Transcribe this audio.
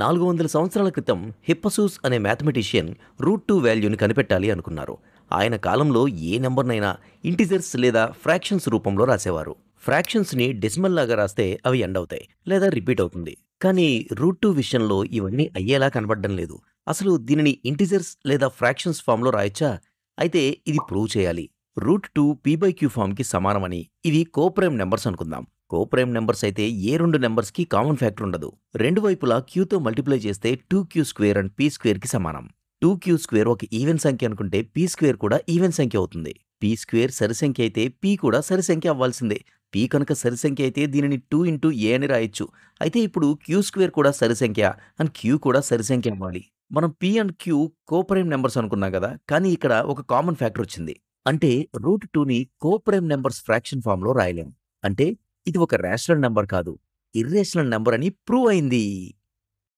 400 సంవత్సరాల క్రితం హిప్పసూస్ అనే మ్యాథమెటిషియన్ రూట్ 2 వాల్యూని కనిపెట్టాలి అనుకున్నారు. ఆయన కాలంలో ఏ నెంబర్నైనా ఇంటిజర్స్ లేదా ఫ్రాక్షన్స్ రూపంలో రాసేవారు. ఫ్రాక్షన్స్ని డెసిమల్ లాగా రాస్తే అవి ఎండ్ అవుతాయి లేదా రిపీట్ అవుతుంది. కానీ రూట్ 2 విషయంలో ఇవన్నీ అయ్యేలా కనబడడం లేదు. అసలు దీనిని ఇంటిజర్స్ లేదా ఫ్రాక్షన్స్ ఫామ్లో రాయొచ్చా? అయితే ఇది ప్రూవ్ చేయాలి. రూట్ 2 p/q ఫామ్కి సమానమని. ఇవి కోప్రైమ్ నెంబర్స్ అనుకుందాం. కోప్రైమ్ నెంబర్స్ అయితే ఏ రెండు నెంబర్స్కి కామన్ ఫ్యాక్టర్ ఉండదు. రెండు వైపులా క్యూతో మల్టిప్లై చేస్తే 2q² అండ్ p² సమానం. 2q² ఒక ఈవెన్ సంఖ్య అనుకుంటే p² కూడా ఈవెన్ సంఖ్య అవుతుంది. p² సరి సంఖ్య అయితే p కూడా సరి సంఖ్య అవ్వాల్సిందే. p కనుక సరి సంఖ్య అయితే దీనిని 2 ఇంటూ a అని రాయొచ్చు. అయితే ఇప్పుడు q² కూడా సరి సంఖ్య అండ్ q కూడా సరి సంఖ్య అవ్వాలి. మనం p and q coprime numbers అనుకున్నాం కదా, కానీ ఇక్కడ ఒక కామన్ ఫ్యాక్టర్ వచ్చింది. అంటే రూట్ 2ని కోప్రైమ్ నెంబర్స్ ఫ్రాక్షన్ ఫామ్లో రాయలేం. అంటే ఇది ఒక రేషనల్ నెంబర్ కాదు, ఇర్రేషనల్ నెంబర్ అని ప్రూవ్ అయింది.